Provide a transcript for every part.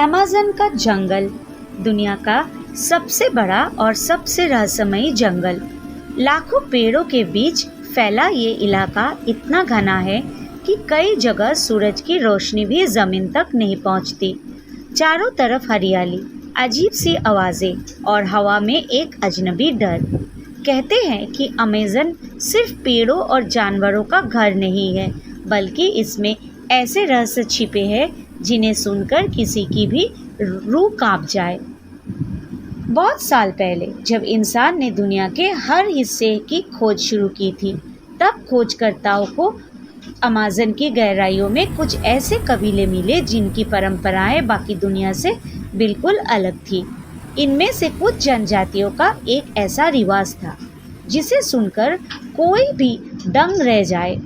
Amazon का जंगल दुनिया का सबसे बड़ा और सबसे रहस्यमयी जंगल। लाखों पेड़ों के बीच फैला ये इलाका इतना घना है कि कई जगह सूरज की रोशनी भी जमीन तक नहीं पहुंचती। चारों तरफ हरियाली, अजीब सी आवाजें और हवा में एक अजनबी डर। कहते हैं कि अमेज़न सिर्फ पेड़ों और जानवरों का घर नहीं है, बल्कि इसमें ऐसे रहस्य छिपे हैं जिन्हें सुनकर किसी की भी रूह कांप जाए। बहुत साल पहले जब इंसान ने दुनिया के हर हिस्से की खोज शुरू की थी, तब खोजकर्ताओं को अमेज़न की गहराइयों में कुछ ऐसे कबीले मिले जिनकी परंपराएं बाकी दुनिया से बिल्कुल अलग थी। इनमें से कुछ जनजातियों का एक ऐसा रिवाज था जिसे सुनकर कोई भी दंग रह जाए।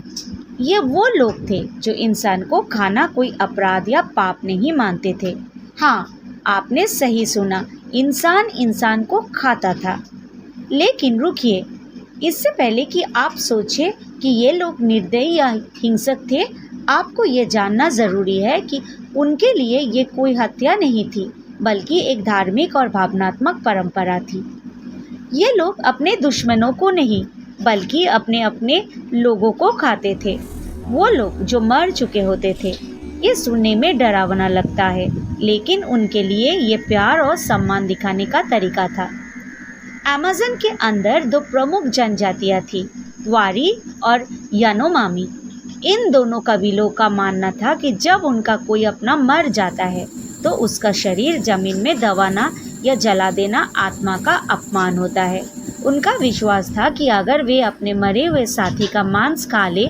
ये वो लोग थे जो इंसान को खाना कोई अपराध या पाप नहीं मानते थे। हाँ, आपने सही सुना, इंसान इंसान को खाता था। लेकिन रुकिए, इससे पहले कि आप सोचें कि ये लोग निर्दयी या हिंसक थे, आपको ये जानना ज़रूरी है कि उनके लिए ये कोई हत्या नहीं थी, बल्कि एक धार्मिक और भावनात्मक परंपरा थी। ये लोग अपने दुश्मनों को नहीं, बल्कि अपने अपने लोगों को खाते थे, वो लोग जो मर चुके होते थे। ये सुनने में डरावना लगता है, लेकिन उनके लिए ये प्यार और सम्मान दिखाने का तरीका था। अमेज़न के अंदर दो प्रमुख जनजातियां थी, वारी और यानोमामी। इन दोनों कबीलों का मानना था कि जब उनका कोई अपना मर जाता है तो उसका शरीर जमीन में दबाना या जला देना आत्मा का अपमान होता है। उनका विश्वास था कि अगर वे अपने मरे हुए साथी का मांस खा ले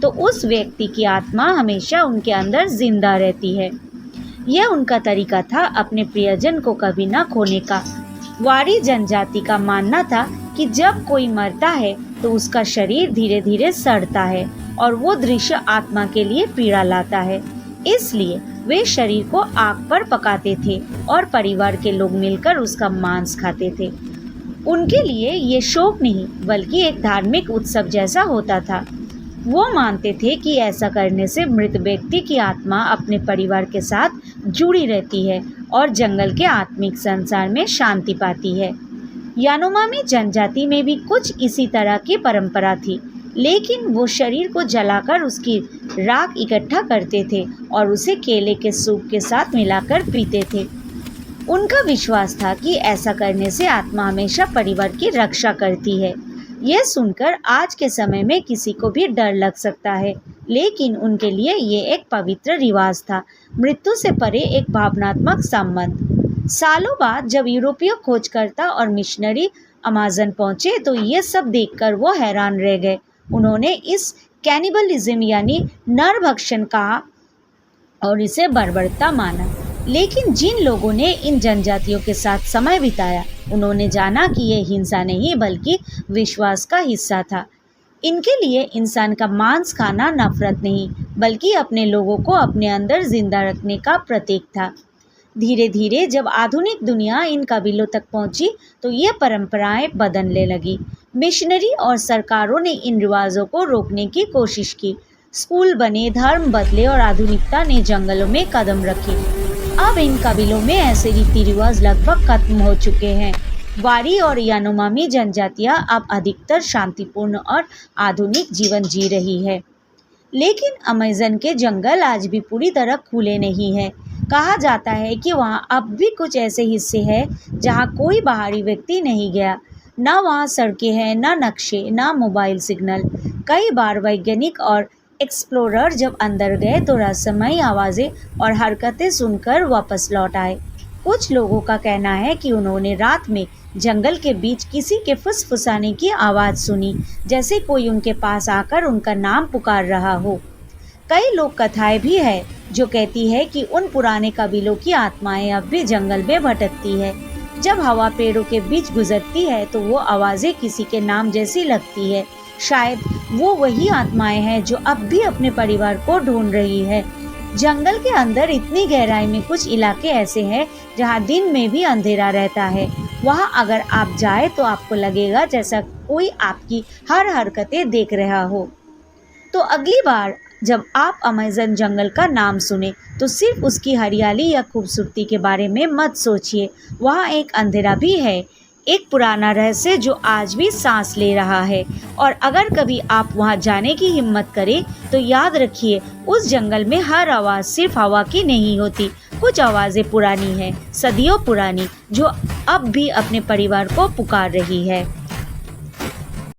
तो उस व्यक्ति की आत्मा हमेशा उनके अंदर जिंदा रहती है। यह उनका तरीका था अपने प्रियजन को कभी न खोने का। वारी जनजाति का मानना था कि जब कोई मरता है तो उसका शरीर धीरे धीरे सड़ता है और वो दृश्य आत्मा के लिए पीड़ा लाता है। इसलिए वे शरीर को आग पर पकाते थे और परिवार के लोग मिलकर उसका मांस खाते थे। उनके लिए ये शोक नहीं, बल्कि एक धार्मिक उत्सव जैसा होता था। वो मानते थे कि ऐसा करने से मृत व्यक्ति की आत्मा अपने परिवार के साथ जुड़ी रहती है और जंगल के आत्मिक संसार में शांति पाती है। यानोमामी जनजाति में भी कुछ इसी तरह की परंपरा थी, लेकिन वो शरीर को जलाकर उसकी राख इकट्ठा करते थे और उसे केले के सूप के साथ मिलाकर पीते थे। उनका विश्वास था कि ऐसा करने से आत्मा हमेशा परिवार की रक्षा करती है। यह सुनकर आज के समय में किसी को भी डर लग सकता है, लेकिन उनके लिए ये एक पवित्र रिवाज था, मृत्यु से परे एक भावनात्मक संबंध। सालों बाद जब यूरोपीय खोजकर्ता और मिशनरी अमेज़न पहुंचे तो ये सब देखकर वो हैरान रह गए। उन्होंने इस कैनिबलिज्म यानी नरभक्षण कहा और इसे बर्बरता माना। लेकिन जिन लोगों ने इन जनजातियों के साथ समय बिताया, उन्होंने जाना कि यह हिंसा नहीं बल्कि विश्वास का हिस्सा था। इनके लिए इंसान का मांस खाना नफरत नहीं, बल्कि अपने लोगों को अपने अंदर जिंदा रखने का प्रतीक था। धीरे धीरे जब आधुनिक दुनिया इन कबीलों तक पहुंची तो ये परंपराएं बदलने लगी। मिशनरी और सरकारों ने इन रिवाजों को रोकने की कोशिश की। स्कूल बने, धर्म बदले और आधुनिकता ने जंगलों में कदम रखे। अब इन कबीलों में ऐसे रीति रिवाज लगभग खत्म हो चुके हैं। वारी और यानोमामी जनजातियां अब अधिकतर शांतिपूर्ण और आधुनिक जीवन जी रही है। लेकिन अमेज़न के जंगल आज भी पूरी तरह खुले नहीं हैं। कहा जाता है कि वहाँ अब भी कुछ ऐसे हिस्से हैं जहाँ कोई बाहरी व्यक्ति नहीं गया। न वहाँ सड़कें हैं, न नक्शे, न मोबाइल सिग्नल। कई बार वैज्ञानिक और एक्सप्लोरर जब अंदर गए तो रहस्यमयी आवाज़ें और हरकतें सुनकर वापस लौट आए। कुछ लोगों का कहना है कि उन्होंने रात में जंगल के बीच किसी के फुसफुसाने की आवाज़ सुनी, जैसे कोई उनके पास आकर उनका नाम पुकार रहा हो। कई लोक कथाएं भी है जो कहती है कि उन पुराने कबीलों की आत्माएं अब भी जंगल में भटकती है। जब हवा पेड़ों के बीच गुजरती है तो वो आवाज़ें किसी के नाम जैसी लगती है। शायद वो वही आत्माएं हैं जो अब भी अपने परिवार को ढूंढ रही है। जंगल के अंदर इतनी गहराई में कुछ इलाके ऐसे हैं जहाँ दिन में भी अंधेरा रहता है। वहाँ अगर आप जाए तो आपको लगेगा जैसा कोई आपकी हर हरकतें देख रहा हो। तो अगली बार जब आप अमेज़न जंगल का नाम सुने तो सिर्फ उसकी हरियाली या खूबसूरती के बारे में मत सोचिए, वहाँ एक अंधेरा भी है, एक पुराना रहस्य जो आज भी सांस ले रहा है। और अगर कभी आप वहाँ जाने की हिम्मत करें तो याद रखिए, उस जंगल में हर आवाज़ सिर्फ हवा की नहीं होती। कुछ आवाज़ें पुरानी हैं, सदियों पुरानी, जो अब भी अपने परिवार को पुकार रही है।